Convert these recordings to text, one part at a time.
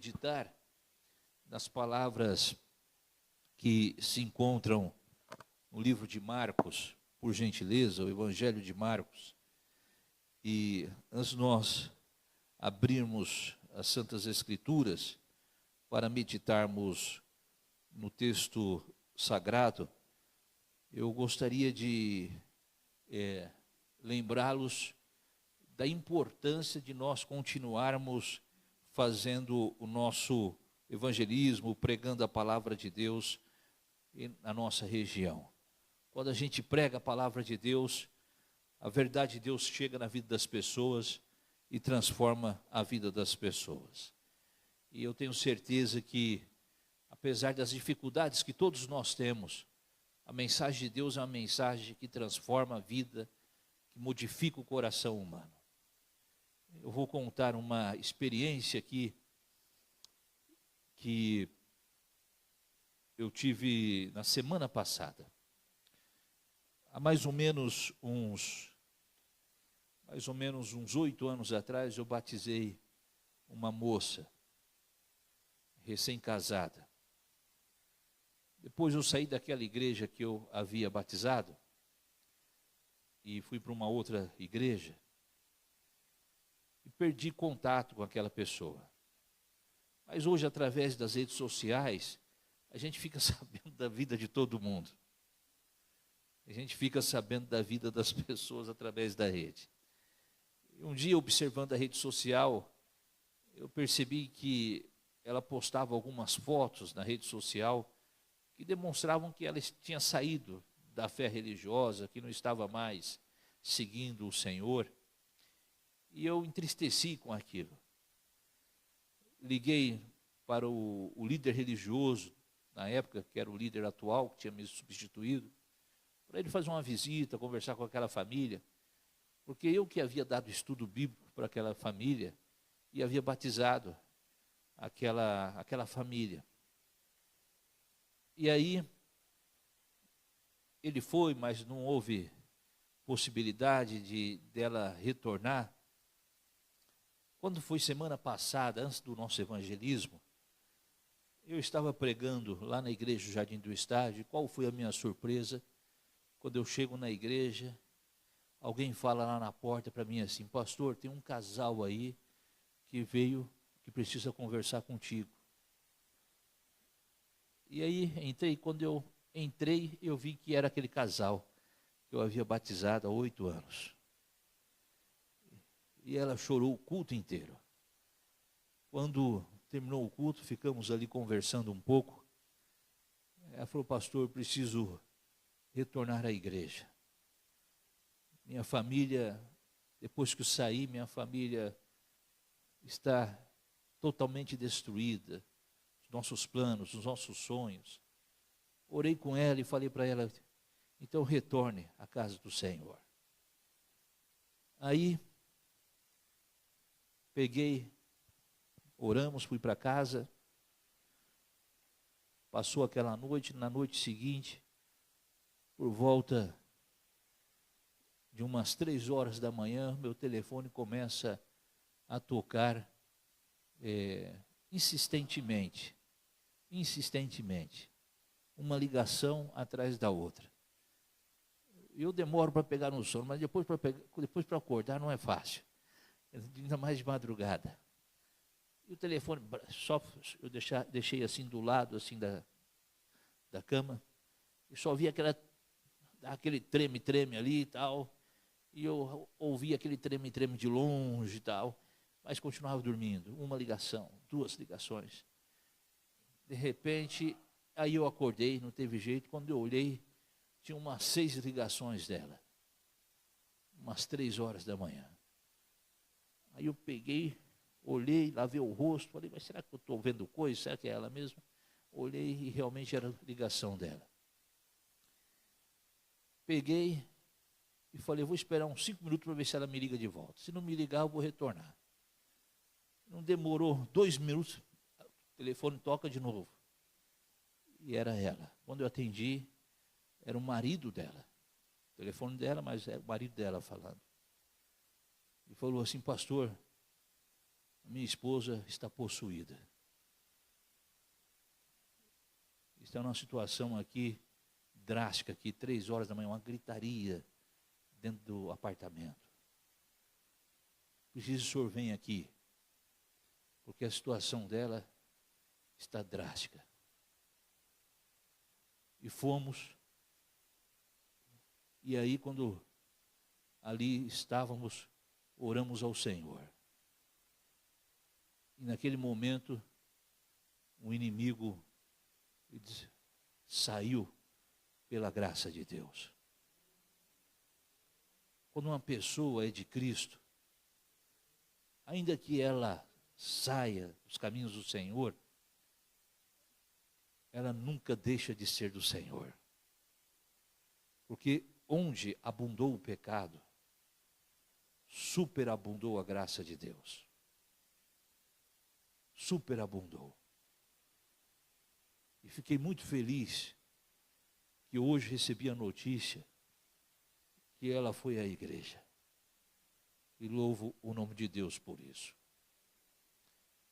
meditar nas palavras que se encontram no livro de Marcos, por gentileza, o Evangelho de Marcos. E antes de nós abrirmos as Santas Escrituras para meditarmos no texto sagrado, eu gostaria de lembrá-los da importância de nós continuarmos fazendo o nosso evangelismo, pregando a palavra de Deus na nossa região. Quando a gente prega a palavra de Deus, a verdade de Deus chega na vida das pessoas e transforma a vida das pessoas. E eu tenho certeza que, apesar das dificuldades que todos nós temos, a mensagem de Deus é uma mensagem que transforma a vida, que modifica o coração humano. Eu vou contar uma experiência aqui que eu tive na semana passada. Há mais ou menos uns 8 anos atrás, eu batizei uma moça recém-casada. Depois eu saí daquela igreja que eu havia batizado e fui para uma outra igreja e perdi contato com aquela pessoa. Mas hoje, através das redes sociais, a gente fica sabendo da vida de todo mundo. A gente fica sabendo da vida das pessoas através da rede. Um dia, observando a rede social, eu percebi que ela postava algumas fotos na rede social que demonstravam que ela tinha saído da fé religiosa, que não estava mais seguindo o Senhor. E eu entristeci com aquilo. Liguei para o líder religioso, na época, que era o líder atual, que tinha me substituído, para ele fazer uma visita, conversar com aquela família, porque eu que havia dado estudo bíblico para aquela família e havia batizado aquela família. E aí, ele foi, mas não houve possibilidade dela retornar. Quando foi semana passada, antes do nosso evangelismo, eu estava pregando lá na igreja do Jardim do Estádio. Qual foi a minha surpresa? Quando eu chego na igreja, alguém fala lá na porta para mim assim: pastor, tem um casal aí que veio, que precisa conversar contigo. E aí quando eu entrei, eu vi que era aquele casal que eu havia batizado há 8 anos. E ela chorou o culto inteiro. Quando terminou o culto, ficamos ali conversando um pouco. Ela falou: pastor, eu preciso retornar à igreja. Minha família, depois que eu saí, minha família está totalmente destruída. Os nossos planos, os nossos sonhos. Orei com ela e falei para ela: então retorne à casa do Senhor. Aí, oramos, fui para casa. Passou aquela noite, na noite seguinte, por volta de umas 3 horas da manhã, meu telefone começa a tocar insistentemente, uma ligação atrás da outra. Eu demoro para pegar no sono, mas depois para acordar não é fácil, ainda mais de madrugada. E o telefone, só eu deixei assim do lado assim da cama, e só vi aquele treme-treme ali e tal, e eu ouvi aquele treme-treme de longe e tal, mas continuava dormindo. Uma ligação, 2 ligações. De repente, aí eu acordei, não teve jeito. Quando eu olhei, tinha umas 6 ligações dela, umas 3 horas da manhã. Aí eu peguei, olhei, lavei o rosto, falei: mas será que eu estou vendo coisa? Será que é ela mesmo? Olhei e realmente era a ligação dela. Peguei e falei: vou esperar uns 5 minutos para ver se ela me liga de volta. Se não me ligar, eu vou retornar. Não demorou 2 minutos, o telefone toca de novo. E era ela. Quando eu atendi, era o marido dela. O telefone dela, mas era o marido dela falando. E falou assim: pastor, minha esposa está possuída. está numa situação aqui, drástica, aqui, 3 horas da manhã, uma gritaria dentro do apartamento. Preciso que o senhor venha aqui, porque a situação dela está drástica. E fomos, e aí quando ali estávamos, oramos ao Senhor. E naquele momento, o inimigo saiu pela graça de Deus. Quando uma pessoa é de Cristo, ainda que ela saia dos caminhos do Senhor, ela nunca deixa de ser do Senhor. Porque onde abundou o pecado, superabundou a graça de Deus. Superabundou. E fiquei muito feliz que hoje recebi a notícia que ela foi à igreja. E louvo o nome de Deus por isso.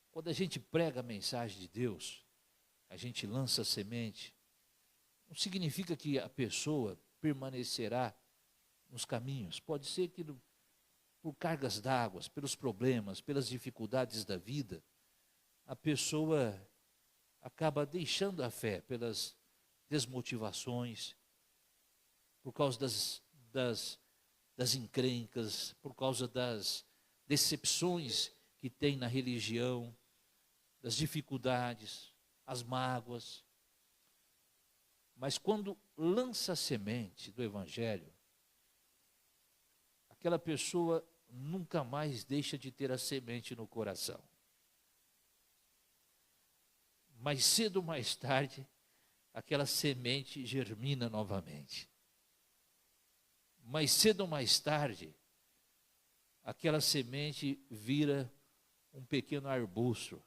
Quando a gente prega a mensagem de Deus, a gente lança a semente, não significa que a pessoa permanecerá nos caminhos. Pode ser que por cargas d'água, pelos problemas, pelas dificuldades da vida, a pessoa acaba deixando a fé pelas desmotivações, por causa das encrencas, por causa das decepções que tem na religião, das dificuldades, as mágoas. Mas quando lança a semente do Evangelho, aquela pessoa nunca mais deixa de ter a semente no coração. Mais cedo ou mais tarde, aquela semente germina novamente. Mais cedo ou mais tarde, aquela semente vira um pequeno arbusto,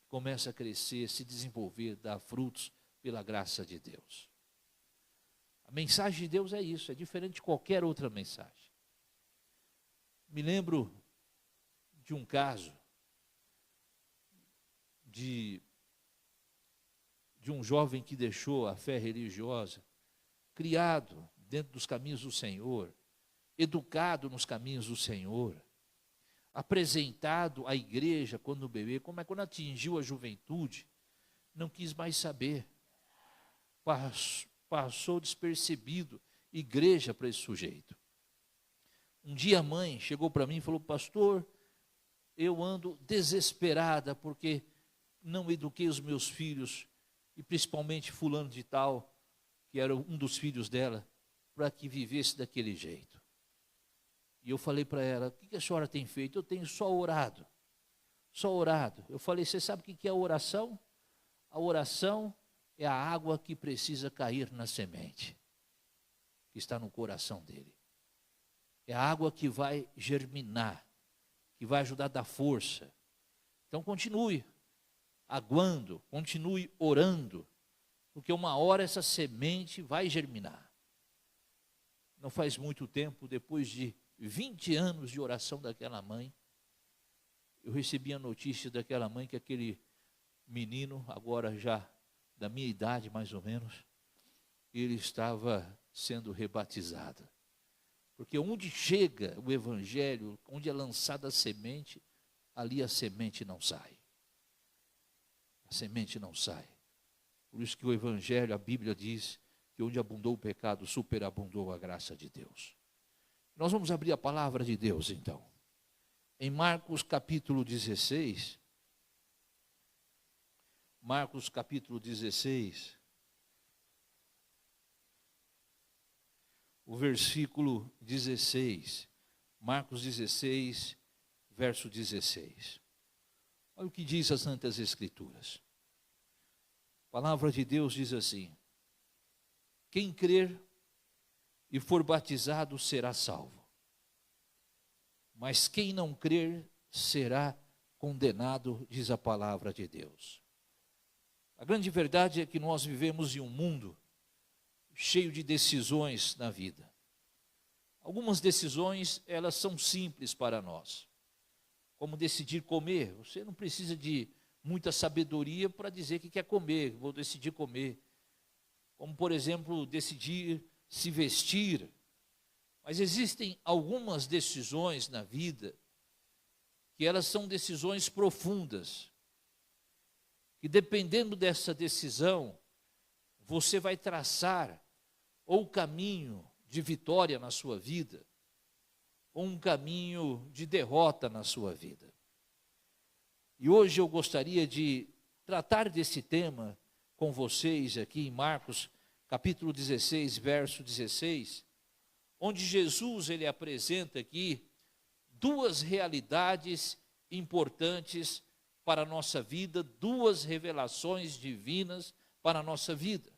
começa a crescer, se desenvolver, dar frutos pela graça de Deus. A mensagem de Deus é isso, é diferente de qualquer outra mensagem. Me lembro de um caso de um jovem que deixou a fé religiosa, criado dentro dos caminhos do Senhor, educado nos caminhos do Senhor, apresentado à igreja quando bebê, como é quando atingiu a juventude, não quis mais saber, passou despercebido, igreja para esse sujeito. Um dia a mãe chegou para mim e falou: pastor, eu ando desesperada porque não eduquei os meus filhos, e principalmente fulano de tal, que era um dos filhos dela, para que vivesse daquele jeito. E eu falei para ela: o que a senhora tem feito? Eu tenho só orado, só orado. Eu falei: você sabe o que é a oração? A oração é a água que precisa cair na semente, que está no coração dele. É a água que vai germinar, que vai ajudar a dar força. Então continue aguando, continue orando, porque uma hora essa semente vai germinar. Não faz muito tempo, depois de 20 anos de oração daquela mãe, eu recebi a notícia daquela mãe que aquele menino, agora já da minha idade mais ou menos, ele estava sendo rebatizado. Porque onde chega o Evangelho, onde é lançada a semente, ali a semente não sai. A semente não sai. Por isso que o Evangelho, a Bíblia diz que onde abundou o pecado, superabundou a graça de Deus. Nós vamos abrir a palavra de Deus então. Em Marcos capítulo 16, Marcos capítulo 16, o versículo 16, Marcos 16, verso 16. Olha o que diz as Santas Escrituras. A palavra de Deus diz assim: quem crer e for batizado será salvo, mas quem não crer será condenado, diz a palavra de Deus. A grande verdade é que nós vivemos em um mundo cheio de decisões na vida. Algumas decisões, elas são simples para nós. Como decidir comer. Você não precisa de muita sabedoria para dizer que quer comer, vou decidir comer. como, por exemplo, decidir se vestir. Mas existem algumas decisões na vida que elas são decisões profundas, que dependendo dessa decisão, você vai traçar ou o caminho de vitória na sua vida, ou um caminho de derrota na sua vida. E hoje eu gostaria de tratar desse tema com vocês aqui em Marcos, capítulo 16, verso 16, onde Jesus ele apresenta aqui duas realidades importantes para a nossa vida, duas revelações divinas para a nossa vida.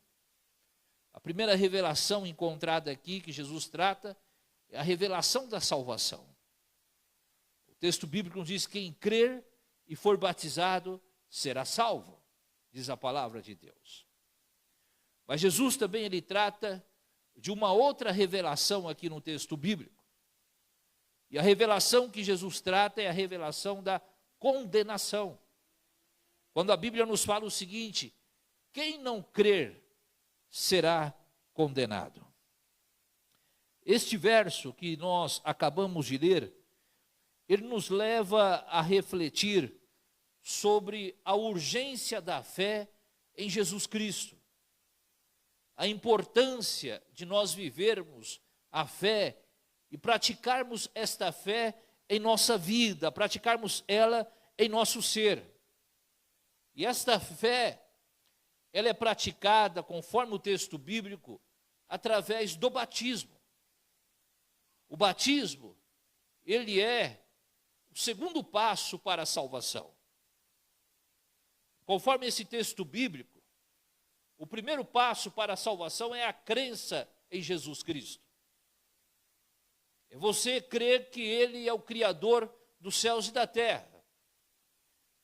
A primeira revelação encontrada aqui, que Jesus trata, é a revelação da salvação. O texto bíblico nos diz: quem crer e for batizado será salvo, diz a palavra de Deus. Mas Jesus também ele trata de uma outra revelação aqui no texto bíblico. E a revelação que Jesus trata é a revelação da condenação. Quando a Bíblia nos fala o seguinte: quem não crer será condenado. Este verso que nós acabamos de ler, ele nos leva a refletir sobre a urgência da fé em Jesus Cristo. A importância de nós vivermos a fé e praticarmos esta fé em nossa vida, praticarmos ela em nosso ser. E esta fé, ela é praticada, conforme o texto bíblico, através do batismo. O batismo, ele é o segundo passo para a salvação. Conforme esse texto bíblico, o primeiro passo para a salvação é a crença em Jesus Cristo. É você crer que Ele é o Criador dos céus e da terra.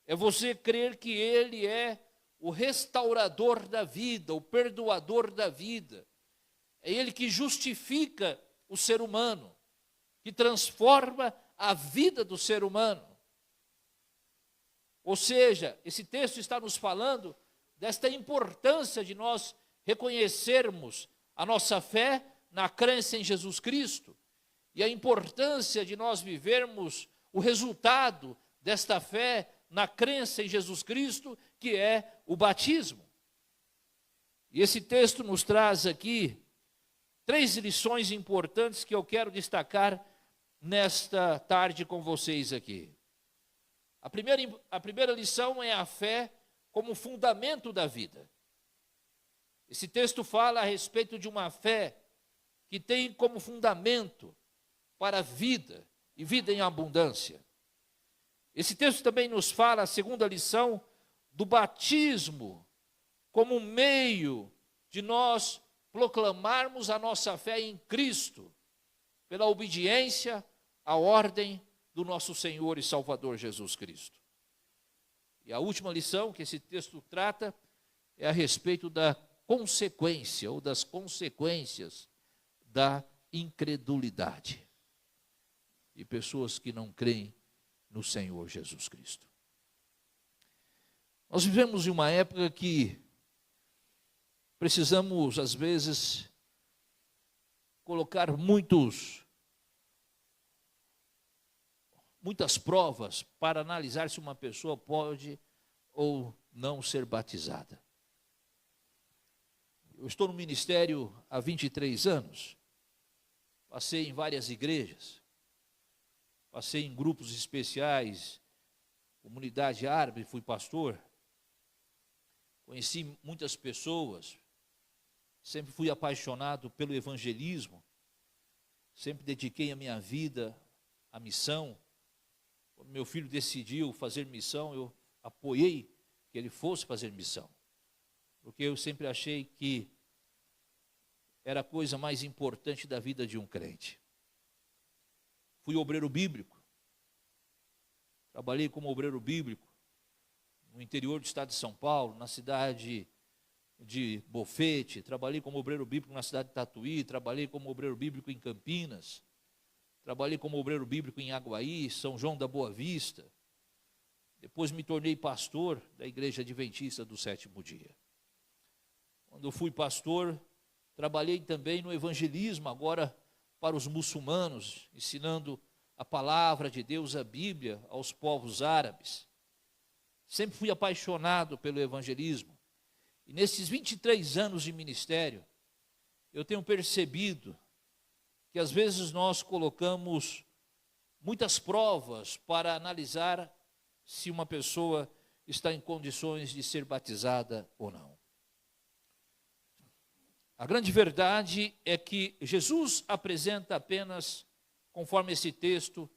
É você crer que Ele é o restaurador da vida, o perdoador da vida. É Ele que justifica o ser humano, que transforma a vida do ser humano. Ou seja, esse texto está nos falando desta importância de nós reconhecermos a nossa fé na crença em Jesus Cristo e a importância de nós vivermos o resultado desta fé na crença em Jesus Cristo, que é o batismo. E esse texto nos traz aqui 3 lições importantes que eu quero destacar nesta tarde com vocês aqui. A primeira lição é a fé como fundamento da vida. Esse texto fala a respeito de uma fé que tem como fundamento para a vida e vida em abundância. Esse texto também nos fala, a segunda lição, do batismo como meio de nós proclamarmos a nossa fé em Cristo, pela obediência à ordem do nosso Senhor e Salvador Jesus Cristo. E a última lição que esse texto trata é a respeito da consequência ou das consequências da incredulidade de pessoas que não creem no Senhor Jesus Cristo. Nós vivemos em uma época que precisamos, às vezes, colocar muitas provas para analisar se uma pessoa pode ou não ser batizada. Eu estou no ministério há 23 anos, passei em várias igrejas, passei em grupos especiais, comunidade árabe, fui pastor, conheci muitas pessoas, sempre fui apaixonado pelo evangelismo, sempre dediquei a minha vida à missão. Quando meu filho decidiu fazer missão, eu apoiei que ele fosse fazer missão, porque eu sempre achei que era a coisa mais importante da vida de um crente. Fui obreiro bíblico, trabalhei como obreiro bíblico no interior do estado de São Paulo, na cidade de Bofete, trabalhei como obreiro bíblico na cidade de Tatuí, trabalhei como obreiro bíblico em Campinas, trabalhei como obreiro bíblico em Aguaí, São João da Boa Vista. Depois me tornei pastor da Igreja Adventista do Sétimo Dia. Quando eu fui pastor, trabalhei também no evangelismo, agora para os muçulmanos, ensinando a palavra de Deus, a Bíblia, aos povos árabes. Sempre fui apaixonado pelo evangelismo. E nesses 23 anos de ministério, eu tenho percebido que às vezes nós colocamos muitas provas para analisar se uma pessoa está em condições de ser batizada ou não. A grande verdade é que Jesus apresenta apenas, conforme esse texto,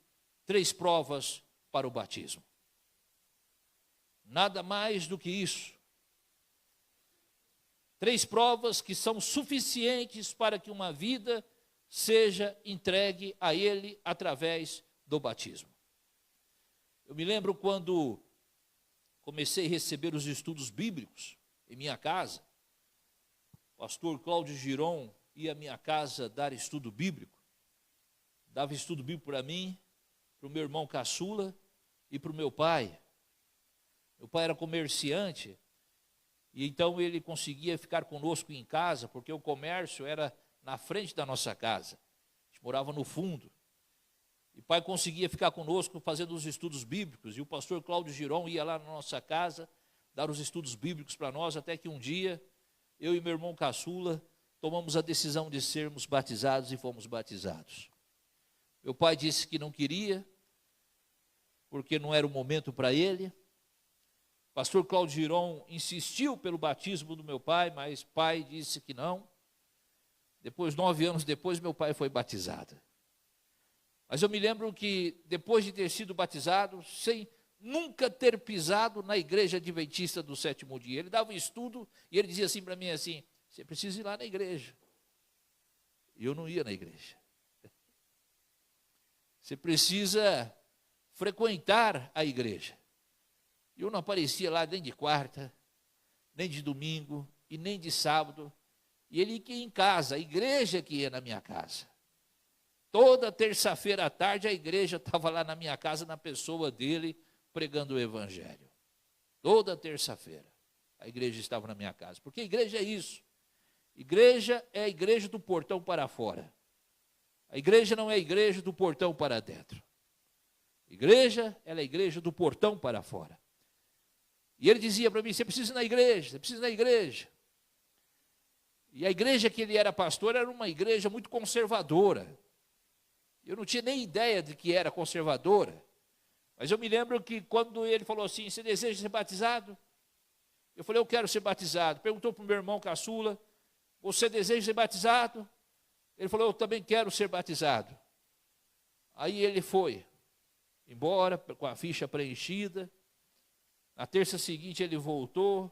3 provas para o batismo. Nada mais do que isso. 3 provas que são suficientes para que uma vida seja entregue a Ele através do batismo. Eu me lembro quando comecei a receber os estudos bíblicos em minha casa, o pastor Cláudio Giron ia à minha casa dar estudo bíblico, dava estudo bíblico para mim, para o meu irmão caçula e para o meu pai. Meu pai era comerciante, e então ele conseguia ficar conosco em casa, porque o comércio era na frente da nossa casa, a gente morava no fundo. E o pai conseguia ficar conosco fazendo os estudos bíblicos, e o pastor Cláudio Giron ia lá na nossa casa, dar os estudos bíblicos para nós, até que um dia, eu e meu irmão caçula, tomamos a decisão de sermos batizados e fomos batizados. Meu pai disse que não queria, porque não era o momento para ele. O pastor Cláudio Giron insistiu pelo batismo do meu pai, mas o pai disse que não. Depois, 9 anos depois, meu pai foi batizado. Mas eu me lembro que, depois de ter sido batizado, sem nunca ter pisado na igreja adventista do 7º dia, ele dava um estudo e ele dizia assim para mim, assim, você precisa ir lá na igreja. E eu não ia na igreja. Você precisa frequentar a igreja. E eu não aparecia lá nem de quarta, nem de domingo e nem de sábado. E ele ia em casa, a igreja que ia na minha casa. Toda terça-feira à tarde a igreja estava lá na minha casa, na pessoa dele, pregando o evangelho. Toda terça-feira a igreja estava na minha casa. Porque a igreja é isso. Igreja é a igreja do portão para fora. A igreja não é a igreja do portão para dentro. Igreja, ela é a igreja do portão para fora. E ele dizia para mim, você precisa ir na igreja, você precisa ir na igreja. E a igreja que ele era pastor era uma igreja muito conservadora. Eu não tinha nem ideia de que era conservadora. Mas eu me lembro que quando ele falou assim, você deseja ser batizado? Eu falei, eu quero ser batizado. Perguntou para o meu irmão caçula, você deseja ser batizado? Ele falou, eu também quero ser batizado. Aí ele foi embora com a ficha preenchida. Na terça seguinte ele voltou.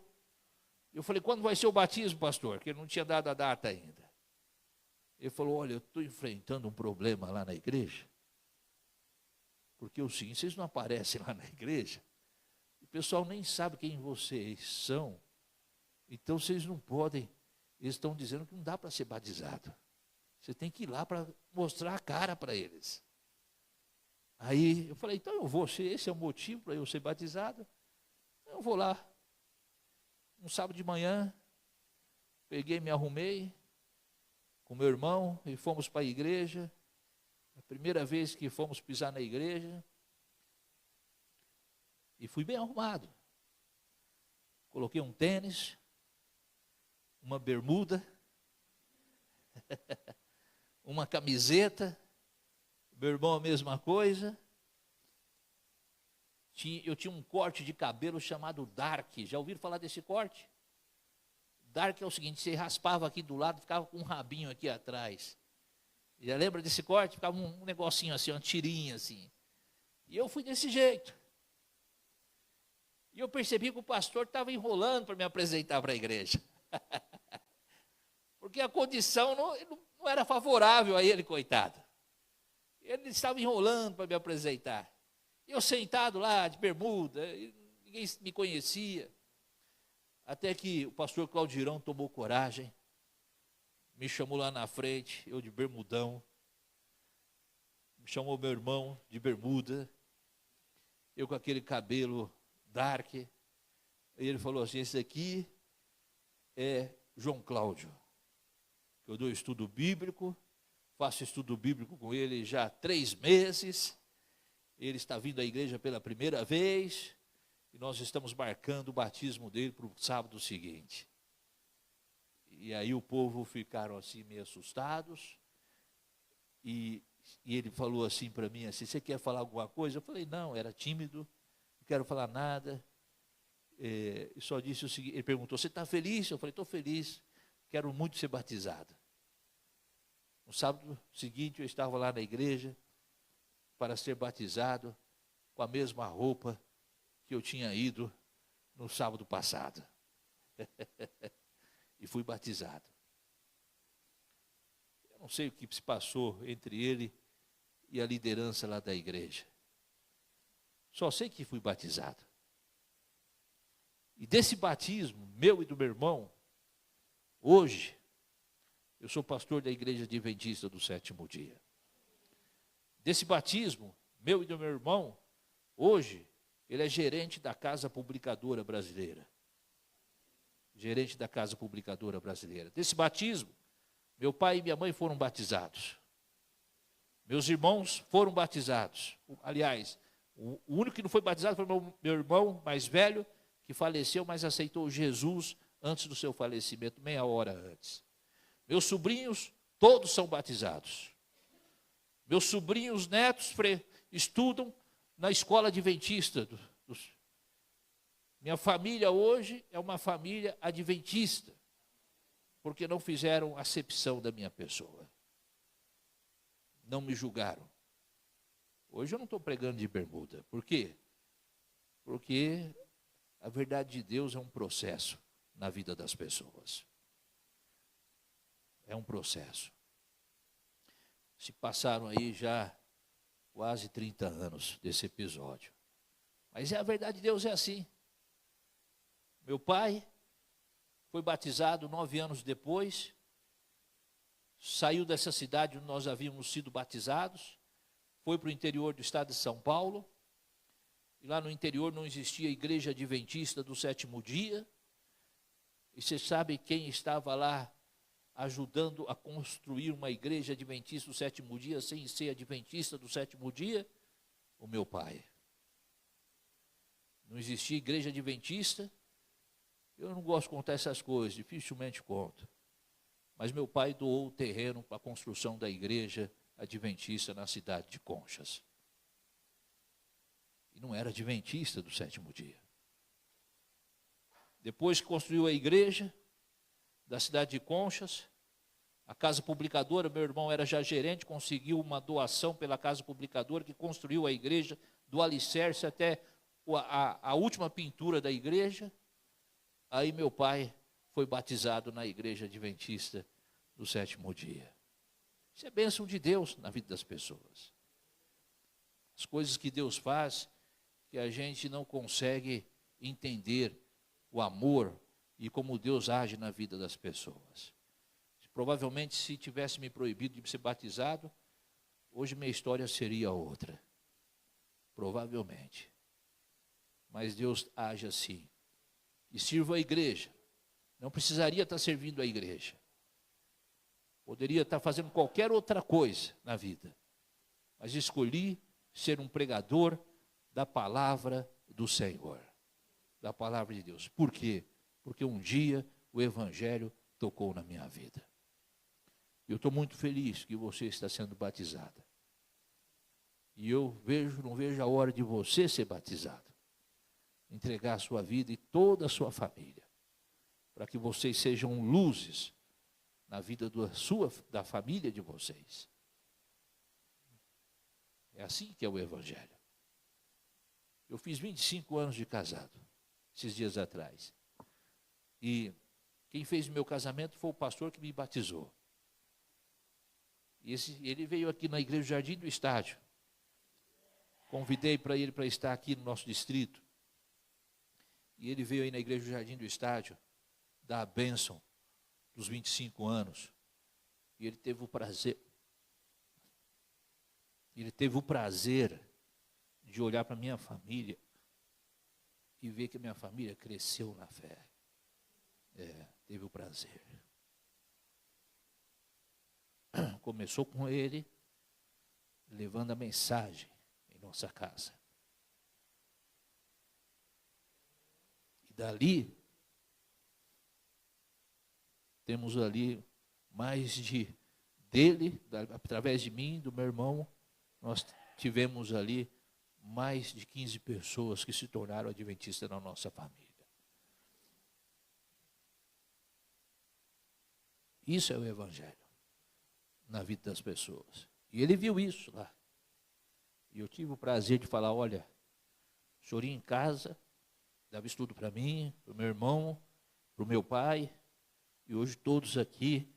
Eu falei, quando vai ser o batismo, pastor? Que ele não tinha dado a data ainda. Ele falou, olha, eu estou enfrentando um problema lá na igreja. Porque o seguinte, vocês não aparecem lá na igreja. O pessoal nem sabe quem vocês são. Então vocês não podem. Eles estão dizendo que não dá para ser batizado. Você tem que ir lá para mostrar a cara para eles. Aí eu falei, então eu vou, esse é o motivo para eu ser batizado. Eu vou lá. Um sábado de manhã, peguei, me arrumei com meu irmão e fomos para a igreja. A primeira vez que fomos pisar na igreja. E fui bem arrumado. Coloquei um tênis, uma bermuda, uma camiseta. Meu irmão a mesma coisa. Eu tinha um corte de cabelo chamado Dark. Já ouviram falar desse corte? Dark é o seguinte, você raspava aqui do lado, ficava com um rabinho aqui atrás. Já lembra desse corte? Ficava um negocinho assim, uma tirinha assim. E eu fui desse jeito. E eu percebi que o pastor estava enrolando para me apresentar para a igreja. Porque a condição não era favorável a ele, coitado. Ele estava enrolando para me apresentar. Eu sentado lá de bermuda, ninguém me conhecia. Até que o pastor Cláudio Girão tomou coragem, me chamou lá na frente, eu de bermudão. Me chamou meu irmão de bermuda, eu com aquele cabelo dark. E ele falou assim, esse aqui é João Cláudio, que eu dou estudo bíblico, faço estudo bíblico com ele já há 3 meses. Ele está vindo à igreja pela primeira vez e nós estamos marcando o batismo dele para o sábado seguinte. E aí o povo ficaram assim meio assustados e ele falou assim para mim, assim, você quer falar alguma coisa? Eu falei, não, era tímido, não quero falar nada. E só disse o seguinte, ele perguntou, você está feliz? Eu falei, estou feliz, quero muito ser batizado. No sábado seguinte eu estava lá na igreja para ser batizado com a mesma roupa que eu tinha ido no sábado passado. E fui batizado. Eu não sei o que se passou entre ele e a liderança lá da igreja. Só sei que fui batizado. E desse batismo, meu e do meu irmão, hoje, eu sou pastor da Igreja Adventista do Sétimo Dia. Desse batismo, meu e do meu irmão, hoje, ele é gerente da Casa Publicadora Brasileira. Gerente da Casa Publicadora Brasileira. Desse batismo, meu pai e minha mãe foram batizados. Meus irmãos foram batizados. Aliás, o único que não foi batizado foi meu irmão mais velho, que faleceu, mas aceitou Jesus antes do seu falecimento, meia hora antes. Meus sobrinhos, todos são batizados. Meus sobrinhos netos estudam na escola adventista. Minha família hoje é uma família adventista, porque não fizeram acepção da minha pessoa. Não me julgaram. Hoje eu não estou pregando de bermuda. Por quê? Porque a verdade de Deus é um processo na vida das pessoas. É um processo. Se passaram aí já quase 30 anos desse episódio. Mas a verdade de Deus é assim. Meu pai foi batizado 9 anos depois, saiu dessa cidade onde nós havíamos sido batizados, foi para o interior do estado de São Paulo, e lá no interior não existia a Igreja Adventista do Sétimo Dia, e você sabe quem estava lá ajudando a construir uma igreja adventista do sétimo dia, sem ser adventista do sétimo dia? O meu pai. Não existia igreja adventista. Eu não gosto de contar essas coisas, dificilmente conto. Mas meu pai doou o terreno para a construção da igreja adventista na cidade de Conchas. E não era adventista do sétimo dia. Depois que construiu a igreja da cidade de Conchas, a Casa Publicadora, meu irmão era já gerente, conseguiu uma doação pela Casa Publicadora, que construiu a igreja do alicerce até a última pintura da igreja. Aí meu pai foi batizado na Igreja Adventista do Sétimo Dia. Isso é bênção de Deus na vida das pessoas. As coisas que Deus faz, que a gente não consegue entender o amor e como Deus age na vida das pessoas. Provavelmente, se tivesse me proibido de ser batizado, hoje minha história seria outra. Provavelmente. Mas Deus age assim. E sirvo a igreja. Não precisaria estar servindo a igreja. Poderia estar fazendo qualquer outra coisa na vida. Mas escolhi ser um pregador da palavra do Senhor. Da palavra de Deus. Por quê? Porque um dia o Evangelho tocou na minha vida. Eu estou muito feliz que você está sendo batizada. E eu não vejo a hora de você ser batizado. Entregar a sua vida e toda a sua família. Para que vocês sejam luzes na vida da família de vocês. É assim que é o Evangelho. Eu fiz 25 anos de casado, esses dias atrás. E quem fez o meu casamento foi o pastor que me batizou. Ele veio aqui na igreja Jardim do Estádio. Convidei para ele para estar aqui no nosso distrito. E ele veio aí na igreja Jardim do Estádio dar a bênção dos 25 anos. E ele teve o prazer. De olhar para a minha família e ver que a minha família cresceu na fé. teve o prazer. Começou com ele, levando a mensagem em nossa casa. E dali, temos ali mais dele, através de mim, do meu irmão, nós tivemos ali mais de 15 pessoas que se tornaram adventistas na nossa família. Isso é o Evangelho na vida das pessoas. E ele viu isso lá. E eu tive o prazer de falar, olha, o senhor ia em casa, dava estudo para mim, para o meu irmão, para o meu pai, e hoje todos aqui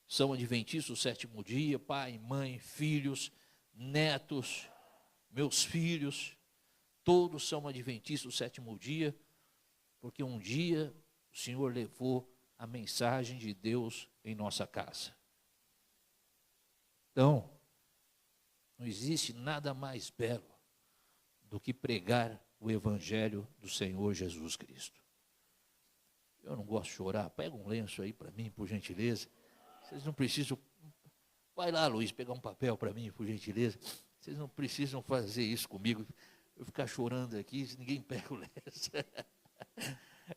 são adventistas do sétimo dia, pai, mãe, filhos, netos, meus filhos, todos são adventistas do sétimo dia, porque um dia o Senhor levou a mensagem de Deus em nossa casa. Então, não existe nada mais belo do que pregar o Evangelho do Senhor Jesus Cristo. Eu não gosto de chorar, pega um lenço aí para mim, por gentileza. Vocês não precisam, vai lá, Luiz, pegar um papel para mim, por gentileza. Vocês não precisam fazer isso comigo, eu ficar chorando aqui, ninguém pega o lenço.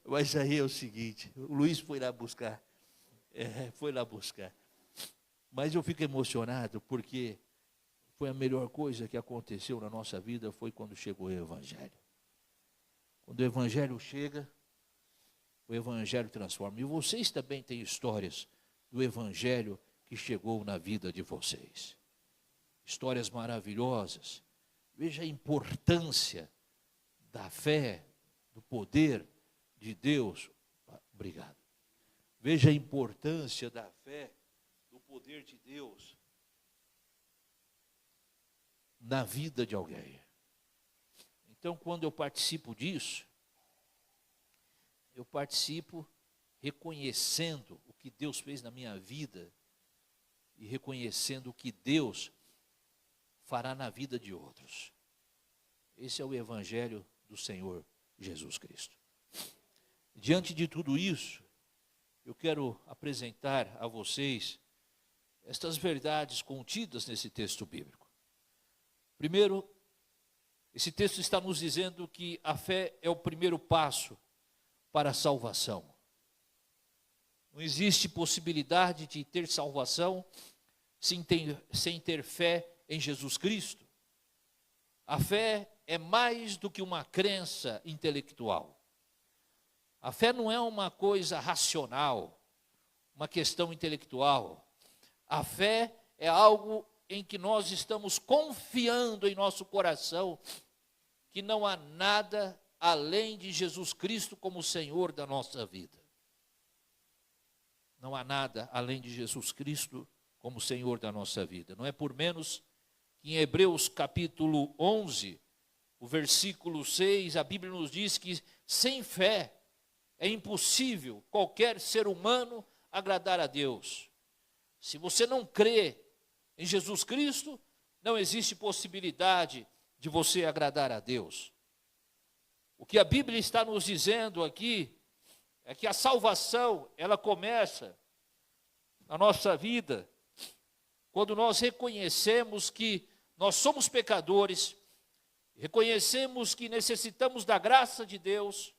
Mas aí é o seguinte, o Luiz foi lá buscar, Mas eu fico emocionado porque foi a melhor coisa que aconteceu na nossa vida, foi quando chegou o Evangelho. Quando o Evangelho chega, o Evangelho transforma. E vocês também têm histórias do Evangelho que chegou na vida de vocês. Histórias maravilhosas. Veja a importância da fé, do poder de Deus. Obrigado. Veja a importância da fé, do poder de Deus na vida de alguém. Então, quando eu participo disso, eu participo reconhecendo o que Deus fez na minha vida e reconhecendo o que Deus fará na vida de outros. Esse é o Evangelho do Senhor Jesus Cristo. Diante de tudo isso, eu quero apresentar a vocês estas verdades contidas nesse texto bíblico. Primeiro, esse texto está nos dizendo que a fé é o primeiro passo para a salvação. Não existe possibilidade de ter salvação sem ter fé em Jesus Cristo. A fé é mais do que uma crença intelectual. A fé não é uma coisa racional, uma questão intelectual. A fé é algo em que nós estamos confiando em nosso coração que não há nada além de Jesus Cristo como Senhor da nossa vida. Não há nada além de Jesus Cristo como Senhor da nossa vida. Não é por menos que em Hebreus capítulo 11, o versículo 6, a Bíblia nos diz que sem fé é impossível qualquer ser humano agradar a Deus. Se você não crê em Jesus Cristo, não existe possibilidade de você agradar a Deus. O que a Bíblia está nos dizendo aqui é que a salvação, ela começa na nossa vida quando nós reconhecemos que nós somos pecadores, reconhecemos que necessitamos da graça de Deus,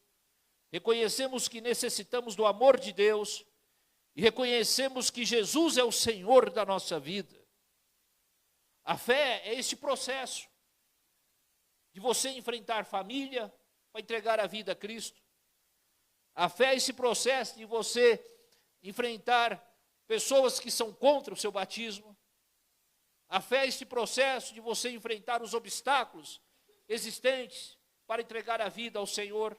reconhecemos que necessitamos do amor de Deus e reconhecemos que Jesus é o Senhor da nossa vida. A fé é esse processo de você enfrentar família para entregar a vida a Cristo. A fé é esse processo de você enfrentar pessoas que são contra o seu batismo. A fé é esse processo de você enfrentar os obstáculos existentes para entregar a vida ao Senhor.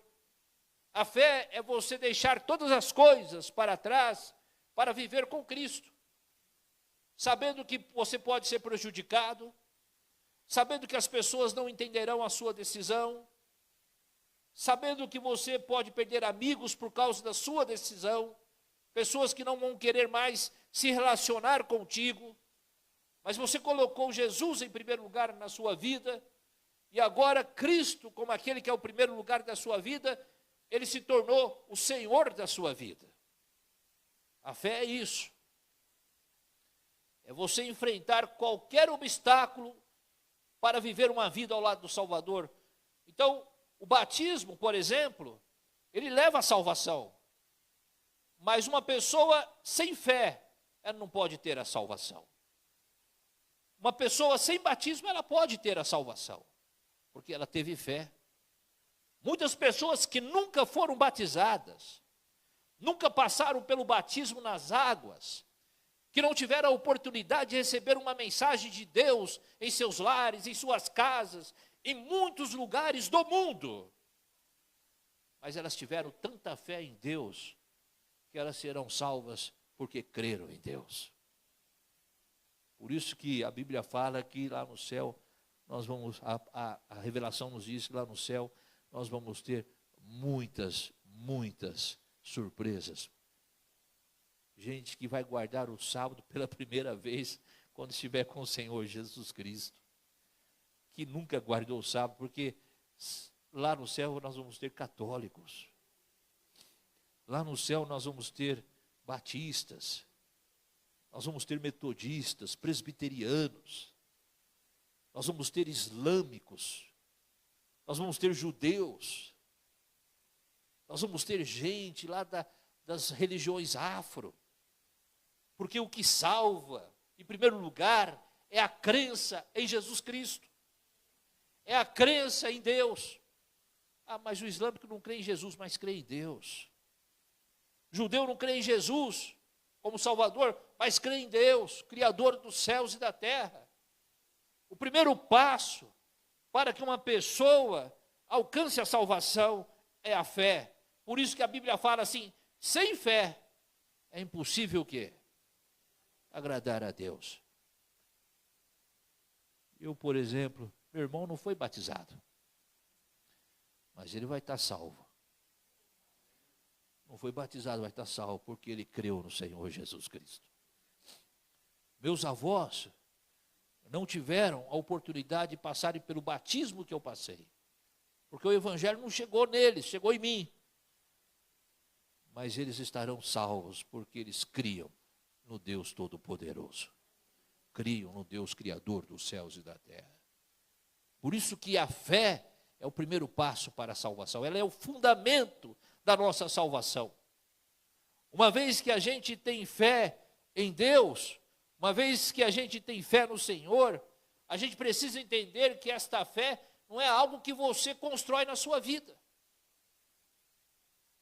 A fé é você deixar todas as coisas para trás para viver com Cristo, sabendo que você pode ser prejudicado, sabendo que as pessoas não entenderão a sua decisão, sabendo que você pode perder amigos por causa da sua decisão, pessoas que não vão querer mais se relacionar contigo, mas você colocou Jesus em primeiro lugar na sua vida, e agora Cristo, como aquele que é o primeiro lugar da sua vida, ele se tornou o Senhor da sua vida. A fé é isso. É você enfrentar qualquer obstáculo para viver uma vida ao lado do Salvador. Então, o batismo, por exemplo, ele leva à salvação. Mas uma pessoa sem fé, ela não pode ter a salvação. Uma pessoa sem batismo, ela pode ter a salvação, porque ela teve fé. Muitas pessoas que nunca foram batizadas, nunca passaram pelo batismo nas águas, que não tiveram a oportunidade de receber uma mensagem de Deus em seus lares, em suas casas, em muitos lugares do mundo. Mas elas tiveram tanta fé em Deus, que elas serão salvas porque creram em Deus. Por isso que a Bíblia fala que lá no céu, nós vamos, a revelação nos diz que lá no céu, nós vamos ter muitas surpresas. Gente que vai guardar o sábado pela primeira vez, quando estiver com o Senhor Jesus Cristo. Que nunca guardou o sábado, porque lá no céu nós vamos ter católicos. Lá no céu nós vamos ter batistas. Nós vamos ter metodistas, presbiterianos. Nós vamos ter islâmicos. Nós vamos ter judeus. Nós vamos ter gente lá das religiões afro. Porque o que salva, em primeiro lugar, é a crença em Jesus Cristo. É a crença em Deus. Ah, mas o islâmico não crê em Jesus, mas crê em Deus. O judeu não crê em Jesus como Salvador, mas crê em Deus, Criador dos céus e da terra. O primeiro passo para que uma pessoa alcance a salvação é a fé. Por isso que a Bíblia fala assim, sem fé é impossível o quê? Agradar a Deus. Eu, por exemplo, meu irmão não foi batizado, mas ele vai estar salvo. Não foi batizado, vai estar salvo, porque ele creu no Senhor Jesus Cristo. Meus avós não tiveram a oportunidade de passarem pelo batismo que eu passei, porque o Evangelho não chegou neles, chegou em mim. Mas eles estarão salvos, porque eles criam no Deus Todo-Poderoso. Criam no Deus Criador dos céus e da terra. Por isso que a fé é o primeiro passo para a salvação. Ela é o fundamento da nossa salvação. Uma vez que a gente tem fé em Deus, uma vez que a gente tem fé no Senhor, a gente precisa entender que esta fé não é algo que você constrói na sua vida.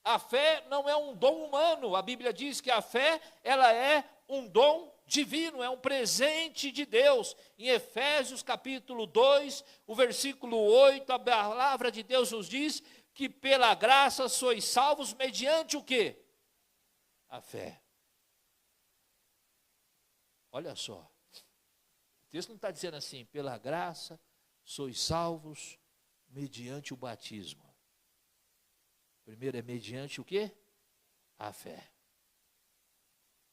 A fé não é um dom humano. A Bíblia diz que a fé, ela é um dom divino, é um presente de Deus. Em Efésios capítulo 2, o versículo 8, a palavra de Deus nos diz que pela graça sois salvos mediante o quê? A fé. Olha só, o texto não está dizendo assim, pela graça sois salvos mediante o batismo. Primeiro é mediante o quê? A fé.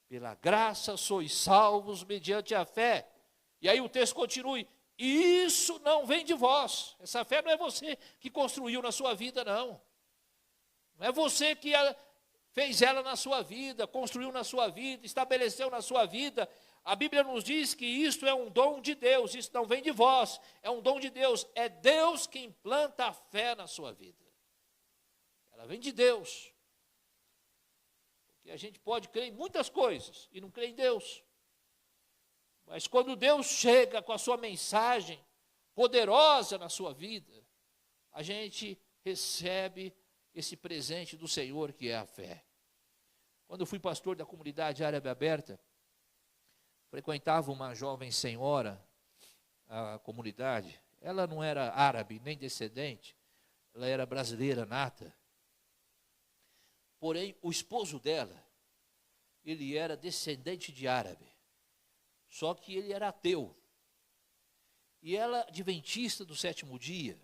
Pela graça sois salvos mediante a fé. E aí o texto continua, e isso não vem de vós. Essa fé não é você que construiu na sua vida, não. Não é você que fez ela na sua vida, construiu na sua vida, estabeleceu na sua vida. A Bíblia nos diz que isto é um dom de Deus, isso não vem de vós, é um dom de Deus. É Deus que implanta a fé na sua vida. Ela vem de Deus. Porque a gente pode crer em muitas coisas e não crer em Deus. Mas quando Deus chega com a sua mensagem poderosa na sua vida, a gente recebe esse presente do Senhor que é a fé. Quando eu fui pastor da comunidade árabe aberta, frequentava uma jovem senhora a comunidade. Ela não era árabe nem descendente, ela era brasileira nata. Porém, o esposo dela, ele era descendente de árabe, só que ele era ateu. E ela, adventista do sétimo dia.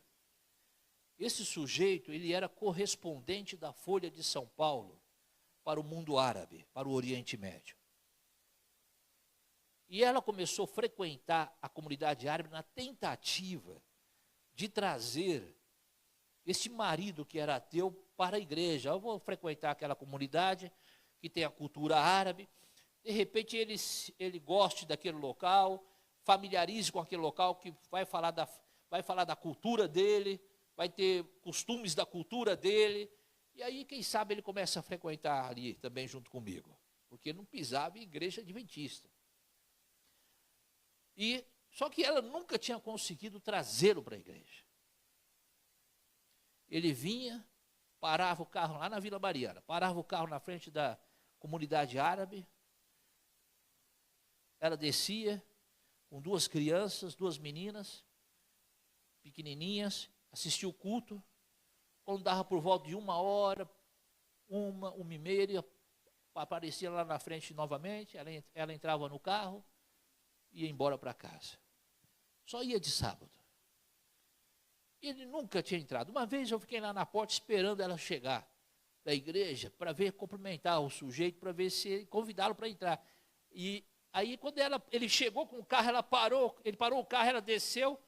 Esse sujeito, ele era correspondente da Folha de São Paulo para o mundo árabe, para o Oriente Médio. E ela começou a frequentar a comunidade árabe na tentativa de trazer este marido que era ateu para a igreja. Eu vou frequentar aquela comunidade que tem a cultura árabe. De repente ele goste daquele local, familiarize com aquele local, que vai falar da cultura dele, vai ter costumes da cultura dele. E aí, quem sabe, ele começa a frequentar ali também junto comigo, porque não pisava em igreja adventista. Só que ela nunca tinha conseguido trazê-lo para a igreja. Ele vinha, parava o carro lá na Vila Mariana, parava o carro na frente da comunidade árabe, ela descia com 2 crianças, 2 meninas, pequenininhas, assistia o culto. Quando dava por volta de 1h, 1h30, aparecia lá na frente novamente, ela entrava no carro e ia embora para casa. Só ia de sábado. Ele nunca tinha entrado. Uma vez eu fiquei lá na porta esperando ela chegar da igreja para cumprimentar o sujeito, para ver se convidá-lo para entrar. E aí, quando ele chegou com o carro, ele parou o carro, ela desceu,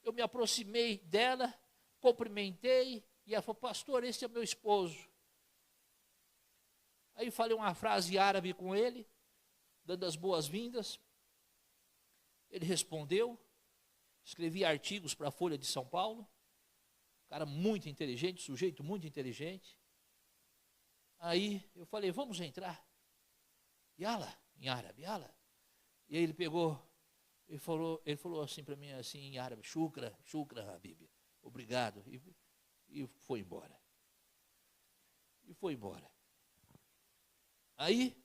eu me aproximei dela, cumprimentei, e ela falou: pastor, esse é meu esposo. Aí falei uma frase árabe com ele, dando as boas-vindas. Ele respondeu, escrevi artigos para a Folha de São Paulo, cara muito inteligente, sujeito muito inteligente. Aí eu falei: vamos entrar. Yala, em árabe, yala. E aí ele pegou, ele falou assim para mim, assim em árabe: shukra, shukra, Habib, obrigado. E foi embora. Aí,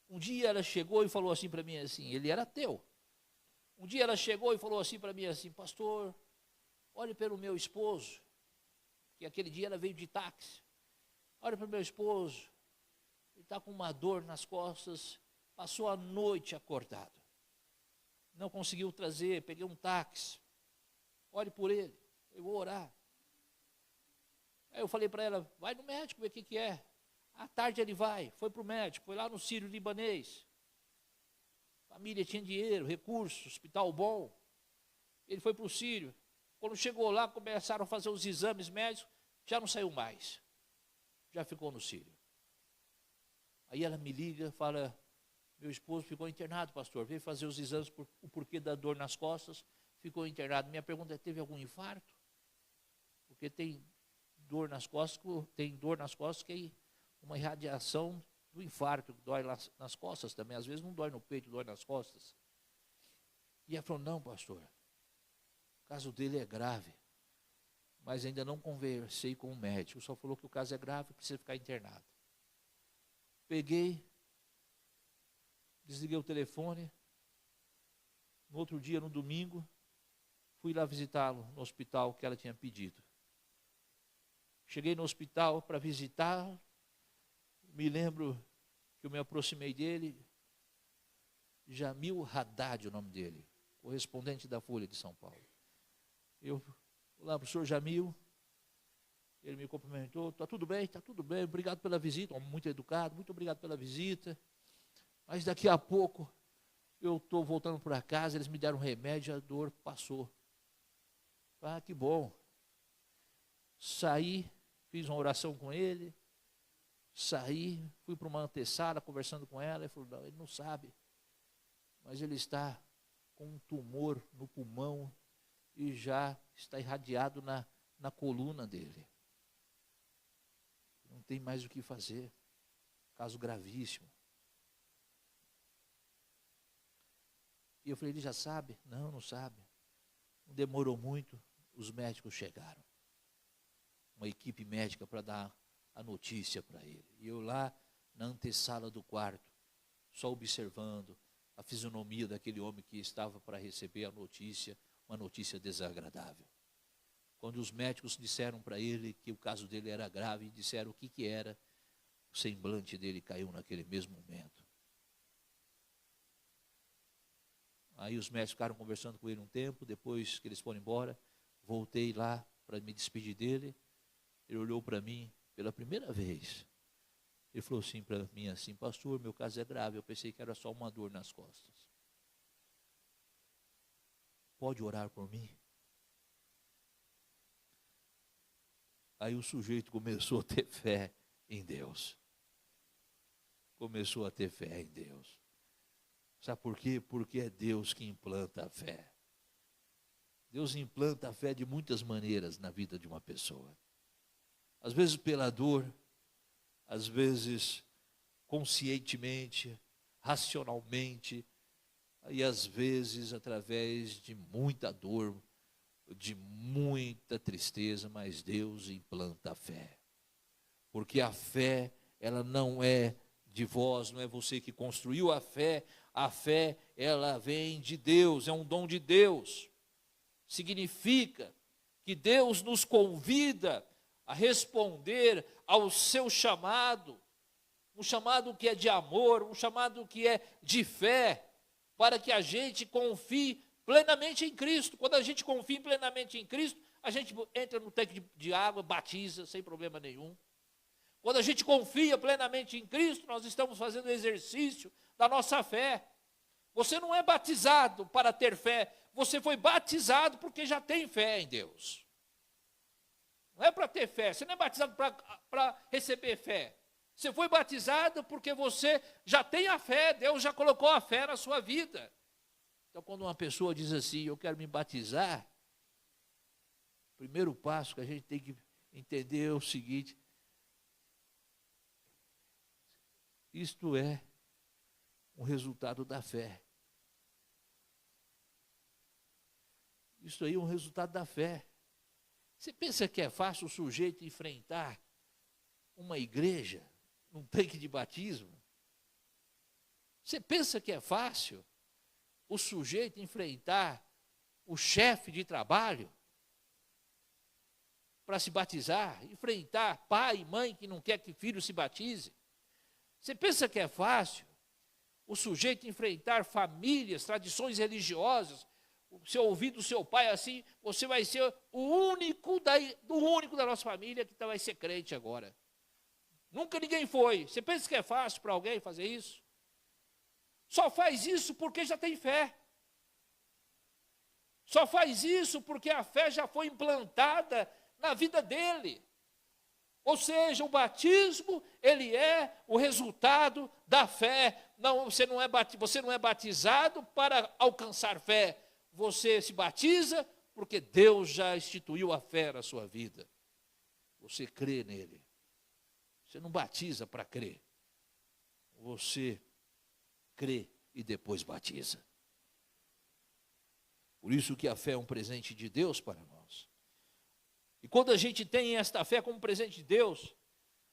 um dia ela chegou e falou assim para mim, assim, ele era ateu. Um dia ela chegou e falou assim para mim, assim: pastor, olhe pelo meu esposo, que aquele dia ela veio de táxi. Olha para o meu esposo, ele está com uma dor nas costas, passou a noite acordado. Não conseguiu trazer, peguei um táxi. Olhe por ele, eu vou orar. Aí eu falei para ela: vai no médico ver o que é. À tarde ele foi para o médico, foi lá no Sírio Libanês. Família tinha dinheiro, recursos, hospital bom. Ele foi para o Sírio. Quando chegou lá, começaram a fazer os exames médicos, já não saiu mais. Já ficou no Sírio. Aí ela me liga, fala: meu esposo ficou internado, pastor, veio fazer os exames, o porquê da dor nas costas, ficou internado. Minha pergunta é: teve algum infarto? Porque tem dor nas costas que é uma irradiação do infarto, que dói nas costas também. Às vezes não dói no peito, dói nas costas. E ela falou: não, pastor, o caso dele é grave, mas ainda não conversei com o médico, só falou que o caso é grave, precisa ficar internado. Peguei, desliguei o telefone. No outro dia, no domingo, fui lá visitá-lo no hospital que ela tinha pedido. Cheguei no hospital para visitar. Me lembro que eu me aproximei dele. Jamil Haddad, o nome dele, correspondente da Folha de São Paulo. Olá, professor Jamil. Ele me cumprimentou: está tudo bem, obrigado pela visita. Muito educado, muito obrigado pela visita. Mas daqui a pouco eu estou voltando para casa, eles me deram um remédio, a dor passou. Ah, que bom. Saí, fiz uma oração com ele, fui para uma antessala conversando com ela. Ele falou: não, ele não sabe, mas ele está com um tumor no pulmão e já está irradiado na coluna dele. Não tem mais o que fazer. Caso gravíssimo. E eu falei: ele já sabe? Não, não sabe. Não demorou muito, os médicos chegaram. Uma equipe médica para dar a notícia para ele. E eu lá na antessala do quarto, só observando a fisionomia daquele homem que estava para receber a notícia, uma notícia desagradável. Quando os médicos disseram para ele que o caso dele era grave, e disseram o que era, o semblante dele caiu naquele mesmo momento. Aí os médicos ficaram conversando com ele um tempo. Depois que eles foram embora, voltei lá para me despedir dele. Ele olhou para mim pela primeira vez. Ele falou assim para mim, assim: pastor, meu caso é grave, eu pensei que era só uma dor nas costas. Pode orar por mim? Aí o sujeito começou a ter fé em Deus. começou a ter fé em Deus. Sabe por quê? Porque é Deus que implanta a fé. Deus implanta a fé de muitas maneiras na vida de uma pessoa. Às vezes pela dor, às vezes conscientemente, racionalmente, e às vezes através de muita dor, de muita tristeza, mas Deus implanta a fé. Porque a fé, ela não é de vós, não é você que construiu a fé, ela vem de Deus, é um dom de Deus. Significa que Deus nos convida a responder ao seu chamado, um chamado que é de amor, um chamado que é de fé, para que a gente confie plenamente em Cristo. Quando a gente confia plenamente em Cristo, a gente entra no tanque de água, batiza, sem problema nenhum. Quando a gente confia plenamente em Cristo, nós estamos fazendo o exercício da nossa fé. Você não é batizado para ter fé, você foi batizado porque já tem fé em Deus. Não é para ter fé, você não é batizado para receber fé. Você foi batizado porque você já tem a fé, Deus já colocou a fé na sua vida. Então, quando uma pessoa diz assim, eu quero me batizar, o primeiro passo que a gente tem que entender é o seguinte: isto é um resultado da fé. Isso aí é um resultado da fé. Você pensa que é fácil o sujeito enfrentar uma igreja num tanque de batismo? Você pensa que é fácil o sujeito enfrentar o chefe de trabalho para se batizar, enfrentar pai e mãe que não quer que filho se batize? Você pensa que é fácil o sujeito enfrentar famílias, tradições religiosas? Se ouvir do seu pai assim, você vai ser o único da nossa família que vai ser crente agora. Nunca ninguém foi. Você pensa que é fácil para alguém fazer isso? Só faz isso porque já tem fé. Só faz isso porque a fé já foi implantada na vida dele. Ou seja, o batismo, ele é o resultado da fé. Não, você não é batizado para alcançar fé. Você se batiza porque Deus já instituiu a fé na sua vida. Você crê nele. Você não batiza para crer. Você crê e depois batiza. Por isso que a fé é um presente de Deus para nós. E quando a gente tem esta fé como presente de Deus,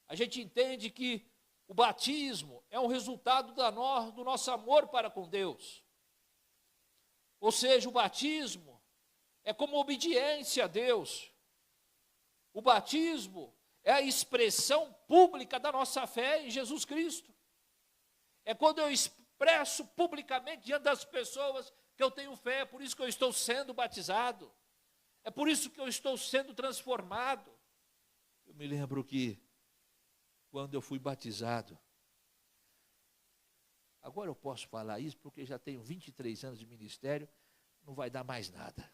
a gente entende que o batismo é um resultado do nosso amor para com Deus. Ou seja, o batismo é como obediência a Deus. O batismo é a expressão pública da nossa fé em Jesus Cristo. É quando eu expresso publicamente diante das pessoas que eu tenho fé, é por isso que eu estou sendo batizado. É por isso que eu estou sendo transformado. Eu me lembro que quando eu fui batizado, agora eu posso falar isso porque já tenho 23 anos de ministério, não vai dar mais nada.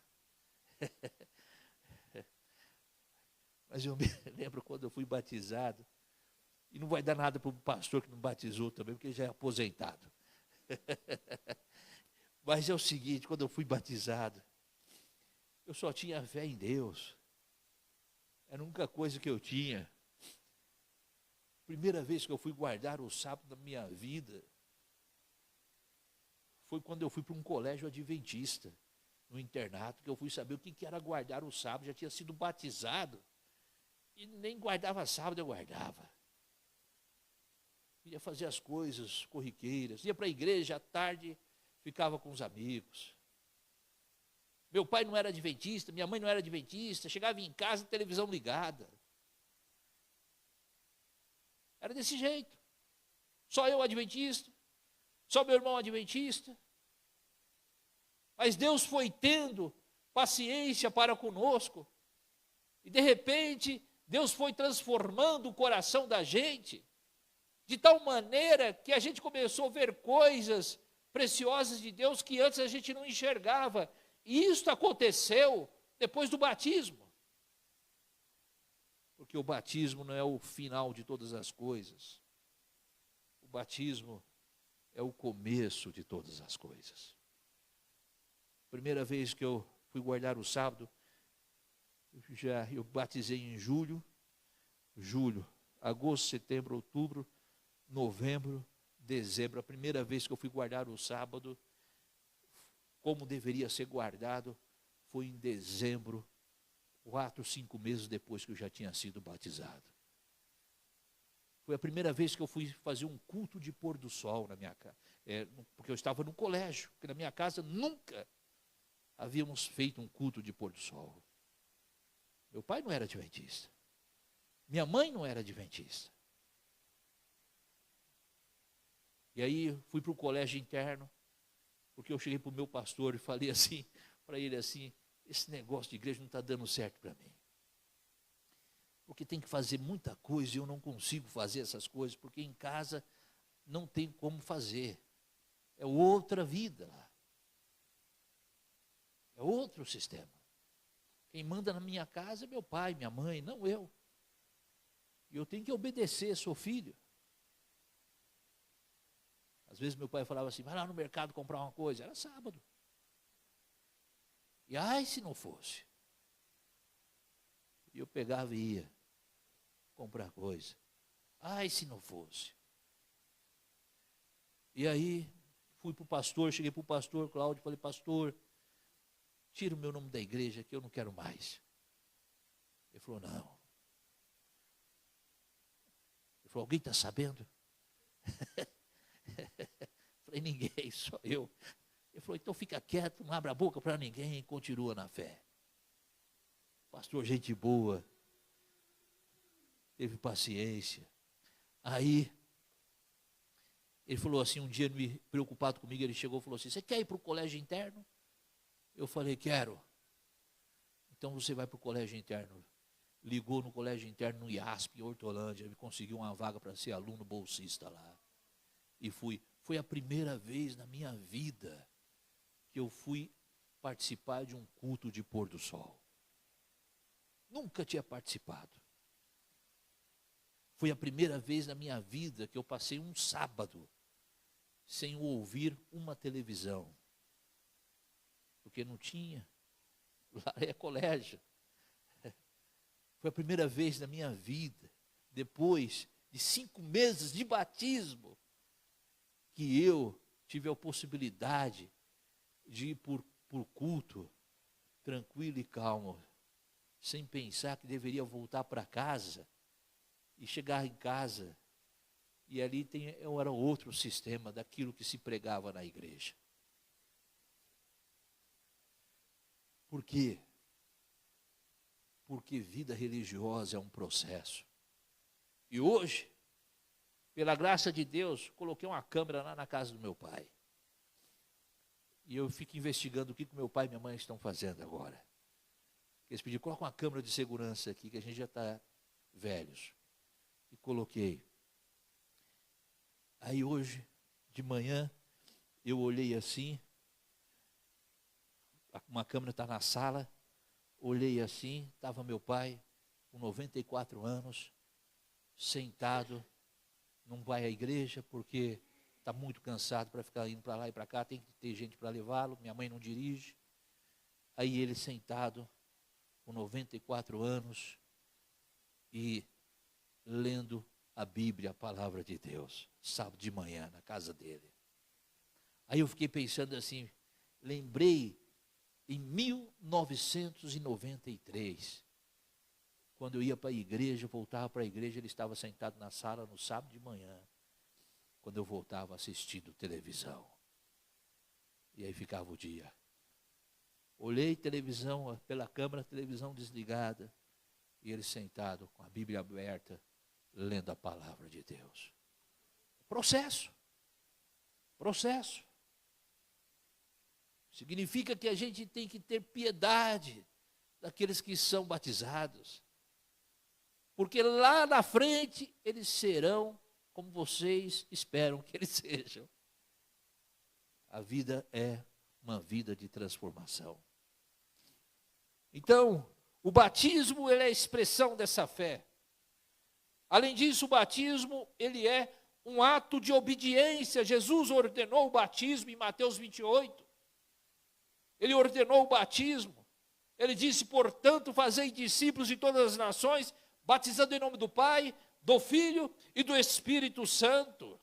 Mas eu me lembro quando eu fui batizado, e não vai dar nada para o pastor que não batizou também, porque já é aposentado. Mas é o seguinte, quando eu fui batizado, eu só tinha fé em Deus. Era a única coisa que eu tinha. Primeira vez que eu fui guardar o sábado da minha vida foi quando eu fui para um colégio adventista, no internato, que eu fui saber o que era guardar o sábado. Já tinha sido batizado e nem guardava sábado, eu guardava. Ia fazer as coisas corriqueiras, ia para a igreja à tarde, ficava com os amigos. Meu pai não era adventista, minha mãe não era adventista, chegava em casa, televisão ligada. Era desse jeito. Só eu adventista, só meu irmão adventista. Mas Deus foi tendo paciência para conosco. E de repente, Deus foi transformando o coração da gente, de tal maneira que a gente começou a ver coisas preciosas de Deus que antes a gente não enxergava. E isso aconteceu depois do batismo. Porque o batismo não é o final de todas as coisas. O batismo é o começo de todas as coisas. Primeira vez que eu fui guardar o sábado, eu batizei em julho, agosto, setembro, outubro, novembro, dezembro. A primeira vez que eu fui guardar o sábado, como deveria ser guardado, foi em dezembro, 4, 5 meses depois que eu já tinha sido batizado. Foi a primeira vez que eu fui fazer um culto de pôr do sol na minha casa, porque eu estava no colégio, porque na minha casa nunca havíamos feito um culto de pôr do sol. Meu pai não era adventista, minha mãe não era adventista. E aí fui para o colégio interno, porque eu cheguei para o meu pastor e falei assim, para ele assim, esse negócio de igreja não está dando certo para mim. Porque tem que fazer muita coisa e eu não consigo fazer essas coisas, porque em casa não tem como fazer. É outra vida lá. É outro sistema. Quem manda na minha casa é meu pai, minha mãe, não eu. E eu tenho que obedecer, sou filho. Às vezes meu pai falava assim, vai lá no mercado comprar uma coisa. Era sábado. E ai, se não fosse. E eu pegava e ia comprar coisa. Ai, se não fosse. E aí, fui para o pastor, cheguei para o pastor Cláudio e falei, pastor, tira o meu nome da igreja que eu não quero mais. Ele falou, não. Ele falou, alguém está sabendo? Falei, ninguém, só eu. Ele falou, então fica quieto, não abra a boca para ninguém e continua na fé. Pastor, gente boa, teve paciência. Aí, ele falou assim, um dia, preocupado comigo, ele chegou e falou assim, você quer ir para o colégio interno? Eu falei, quero. Então você vai para o colégio interno. Ligou no colégio interno no IASP, em Hortolândia, me conseguiu uma vaga para ser aluno bolsista lá. E fui. Foi a primeira vez na minha vida que eu fui participar de um culto de pôr do sol. Nunca tinha participado. Foi a primeira vez na minha vida que eu passei um sábado sem ouvir uma televisão. Porque não tinha. Lá é colégio. Foi a primeira vez na minha vida, depois de 5 meses de batismo, que eu tive a possibilidade de ir por culto, tranquilo e calmo, sem pensar que deveria voltar para casa, e chegar em casa, e ali era outro sistema daquilo que se pregava na igreja. Por quê? Porque vida religiosa é um processo. E hoje, pela graça de Deus, coloquei uma câmera lá na casa do meu pai. E eu fico investigando o que meu pai e minha mãe estão fazendo agora. Eles pediram, coloca uma câmera de segurança aqui, que a gente já está velhos. E coloquei. Aí hoje, de manhã, eu olhei assim, uma câmera está na sala, olhei assim, estava meu pai, com 94 anos, sentado, não vai à igreja porque está muito cansado para ficar indo para lá e para cá, tem que ter gente para levá-lo, minha mãe não dirige. Aí ele sentado, com 94 anos, e lendo a Bíblia, a palavra de Deus, sábado de manhã, na casa dele. Aí eu fiquei pensando assim, lembrei em 1993, quando eu ia para a igreja, voltava para a igreja, ele estava sentado na sala no sábado de manhã, quando eu voltava assistindo televisão. E aí ficava o dia. Olhei televisão, pela câmera, televisão desligada, e ele sentado com a Bíblia aberta, lendo a palavra de Deus. Processo. Processo. Significa que a gente tem que ter piedade daqueles que são batizados. Porque lá na frente eles serão como vocês esperam que eles sejam. A vida é uma vida de transformação. Então, o batismo ele é a expressão dessa fé. Além disso, o batismo ele é um ato de obediência. Jesus ordenou o batismo em Mateus 28. Ele ordenou o batismo. Ele disse, portanto, fazei discípulos de todas as nações, batizando em nome do Pai, do Filho e do Espírito Santo.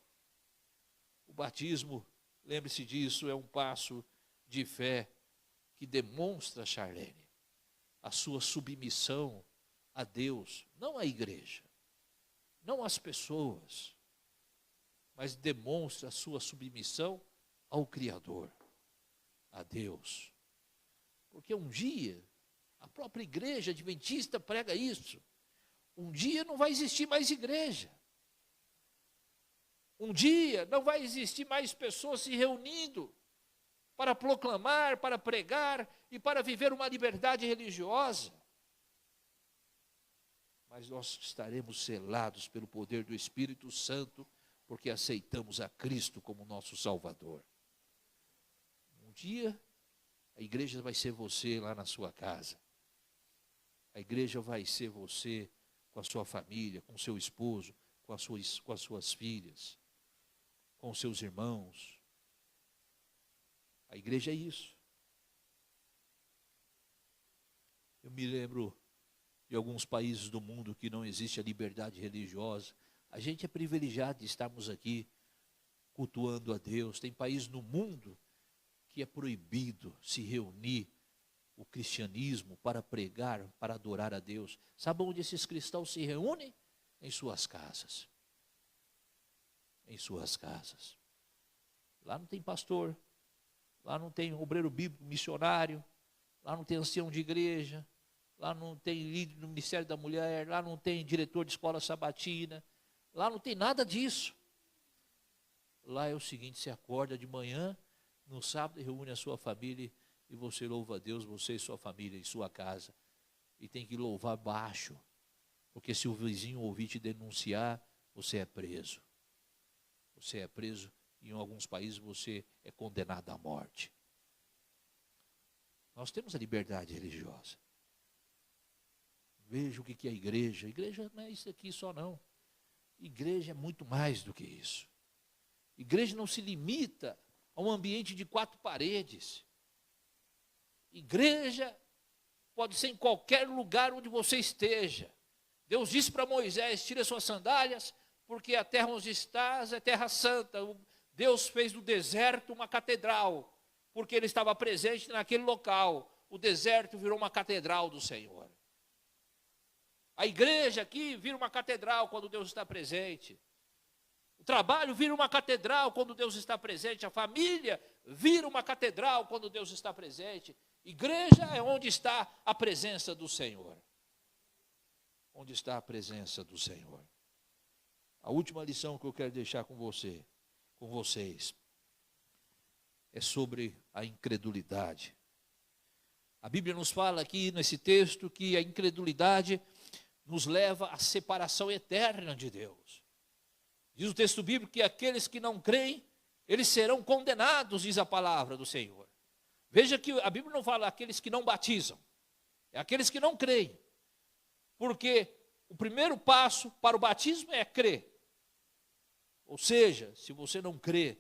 O batismo, lembre-se disso, é um passo de fé que demonstra, Charlene, a sua submissão a Deus, não à igreja, não às pessoas, mas demonstra a sua submissão ao Criador, a Deus. Porque um dia, a própria igreja adventista prega isso, um dia não vai existir mais igreja. Um dia não vai existir mais pessoas se reunindo para proclamar, para pregar e para viver uma liberdade religiosa. Mas nós estaremos selados pelo poder do Espírito Santo, porque aceitamos a Cristo como nosso Salvador. Um dia, a igreja vai ser você lá na sua casa. A igreja vai ser você com a sua família, com o seu esposo, com as suas filhas, com os seus irmãos. A igreja é isso. Eu me lembro de alguns países do mundo que não existe a liberdade religiosa. A gente é privilegiado de estarmos aqui cultuando a Deus. Tem países no mundo que é proibido se reunir o cristianismo para pregar, para adorar a Deus. Sabe onde esses cristãos se reúnem? Em suas casas. Em suas casas. Lá não tem pastor, lá não tem obreiro bíblico, missionário, lá não tem ancião de igreja, lá não tem líder do Ministério da Mulher, lá não tem diretor de escola sabatina, lá não tem nada disso. Lá é o seguinte, você acorda de manhã, no sábado reúne a sua família e você louva a Deus, você e sua família, em sua casa. E tem que louvar baixo, porque se o vizinho ouvir te denunciar, você é preso. Você é preso, e em alguns países você é condenado à morte. Nós temos a liberdade religiosa. Veja o que é a igreja. A igreja não é isso aqui só não. Igreja é muito mais do que isso. Igreja não se limita a um ambiente de 4 paredes. Igreja pode ser em qualquer lugar onde você esteja. Deus disse para Moisés, tira suas sandálias, porque a terra onde estás é terra santa. Deus fez do deserto uma catedral, porque ele estava presente naquele local. O deserto virou uma catedral do Senhor. A igreja aqui vira uma catedral quando Deus está presente. O trabalho vira uma catedral quando Deus está presente. A família vira uma catedral quando Deus está presente. Igreja é onde está a presença do Senhor. Onde está a presença do Senhor. A última lição que eu quero deixar com vocês, é sobre a incredulidade. A Bíblia nos fala aqui nesse texto que a incredulidade nos leva à separação eterna de Deus. Diz o texto bíblico que aqueles que não creem, eles serão condenados, diz a palavra do Senhor. Veja que a Bíblia não fala aqueles que não batizam, é aqueles que não creem. Porque o primeiro passo para o batismo é crer. Ou seja, se você não crê,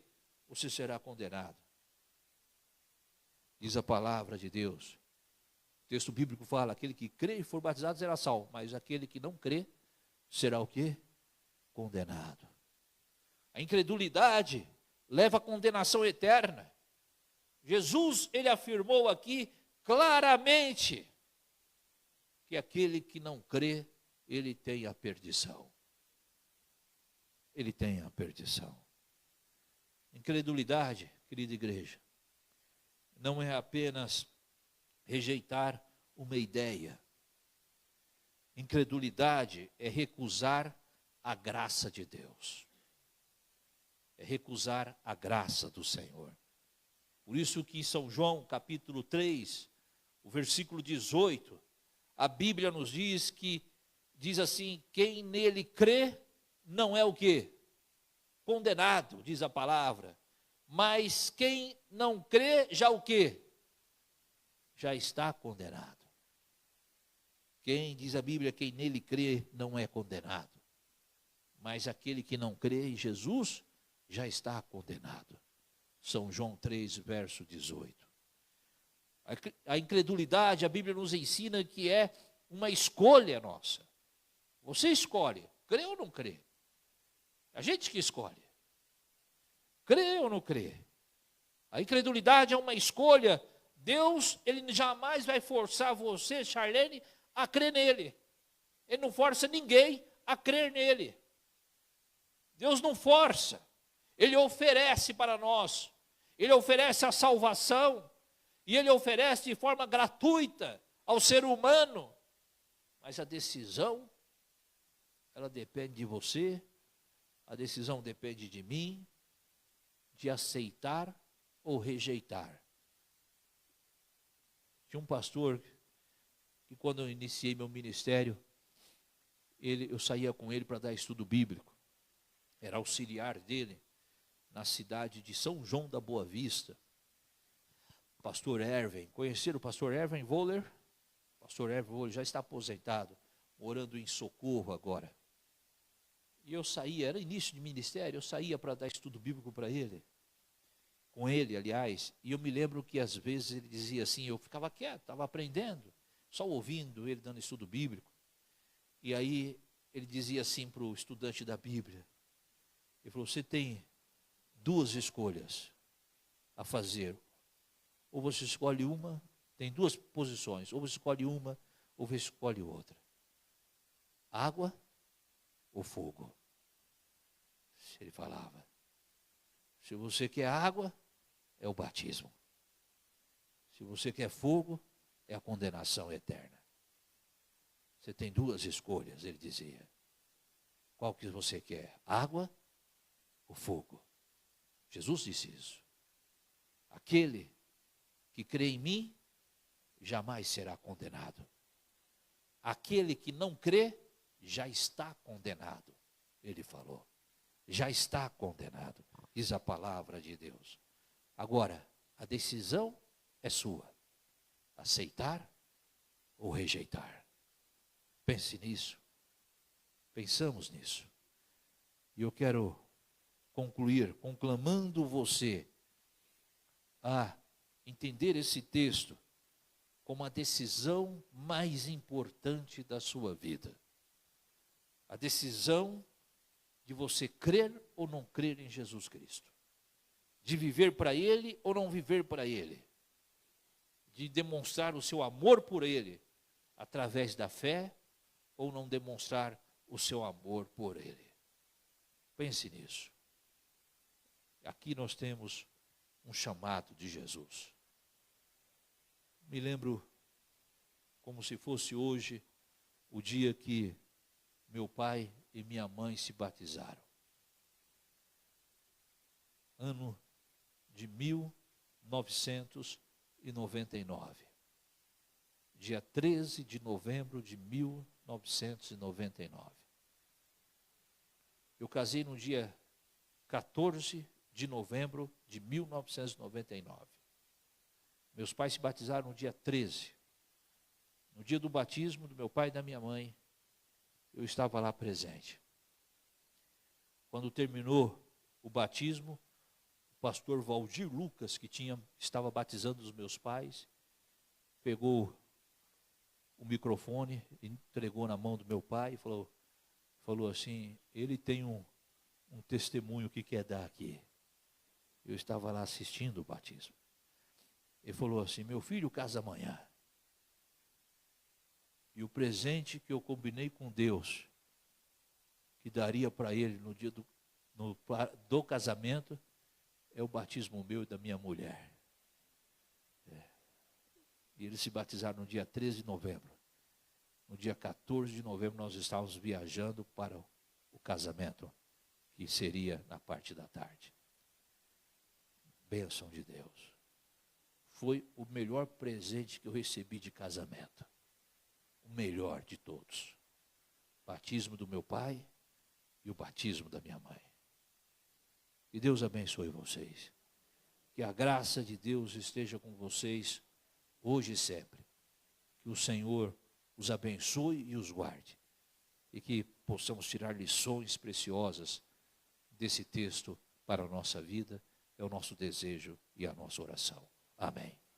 você será condenado. Diz a palavra de Deus. O texto bíblico fala, aquele que crê e for batizado será salvo, mas aquele que não crê será o quê? Condenado. A incredulidade leva à condenação eterna. Jesus, ele afirmou aqui claramente que aquele que não crê, ele tem a perdição. Ele tem a perdição. Incredulidade, querida igreja, não é apenas rejeitar uma ideia. Incredulidade é recusar a graça de Deus. É recusar a graça do Senhor. Por isso que em São João, capítulo 3, o versículo 18, a Bíblia nos diz assim, quem nele crê, não é o quê? Condenado, diz a palavra. Mas quem não crê, já o quê? Já está condenado. Quem, diz a Bíblia, quem nele crê, não é condenado. mas aquele que não crê em Jesus já está condenado. São João 3, verso 18. A incredulidade, a Bíblia nos ensina que é uma escolha nossa. Você escolhe, crê ou não crê? A gente que escolhe. Crê ou não crê? A incredulidade é uma escolha. Deus, Ele jamais vai forçar você, Charlene, a crer nele. Ele não força ninguém a crer nele. Deus não força. Ele oferece para nós. Ele oferece a salvação. E Ele oferece de forma gratuita ao ser humano. Mas a decisão, ela depende de você. A decisão depende de mim. De aceitar ou rejeitar. Tinha um pastor que quando eu iniciei meu ministério, eu saía com ele para dar estudo bíblico. Era auxiliar dele na cidade de São João da Boa Vista. Pastor Erwin, conheceram o pastor Erwin Voller? Pastor Erwin Voller já está aposentado, morando em Socorro agora. E eu saía, era início de ministério, eu saía para dar estudo bíblico para ele. Com ele, aliás, e eu me lembro que às vezes ele dizia assim, eu ficava quieto, estava aprendendo, só ouvindo ele dando estudo bíblico. E aí ele dizia assim para o estudante da Bíblia, ele falou, você tem duas escolhas a fazer. Ou você escolhe uma, tem duas posições, ou você escolhe uma, ou você escolhe outra. Água ou fogo? Ele falava. Se você quer água, é o batismo. Se você quer fogo, é a condenação eterna. Você tem duas escolhas, ele dizia. Qual que você quer? Água ou fogo? Jesus disse isso. Aquele que crê em mim, jamais será condenado. Aquele que não crê, já está condenado. Ele falou. Já está condenado. Diz a palavra de Deus. Agora, a decisão é sua. Aceitar ou rejeitar. Pense nisso. Pensamos nisso. E eu quero concluir conclamando você a entender esse texto como a decisão mais importante da sua vida. A decisão de você crer ou não crer em Jesus Cristo. De viver para Ele ou não viver para Ele. De demonstrar o seu amor por Ele através da fé ou não demonstrar o seu amor por Ele. Pense nisso. Aqui nós temos um chamado de Jesus. Me lembro como se fosse hoje o dia que meu pai e minha mãe se batizaram. Ano de 1999. Dia 13 de novembro de 1999. Eu casei no dia 14 de novembro de 1999. Meus pais se batizaram no dia 13. No dia do batismo do meu pai e da minha mãe, eu estava lá presente. Quando terminou o batismo, o pastor Valdir Lucas, que estava batizando os meus pais, pegou o microfone, entregou na mão do meu pai e falou assim, ele tem um testemunho que quer dar aqui. Eu estava lá assistindo o batismo. Ele falou assim, meu filho casa amanhã. E o presente que eu combinei com Deus, que daria para ele no dia do casamento, é o batismo meu e da minha mulher. E eles se batizaram no dia 13 de novembro. No dia 14 de novembro nós estávamos viajando para o casamento, que seria na parte da tarde. Bênção de Deus. Foi o melhor presente que eu recebi de casamento. O melhor de todos. Batismo do meu pai e o batismo da minha mãe. Que Deus abençoe vocês. Que a graça de Deus esteja com vocês hoje e sempre. Que o Senhor os abençoe e os guarde. e que possamos tirar lições preciosas desse texto para a nossa vida. É o nosso desejo e a nossa oração. Amém.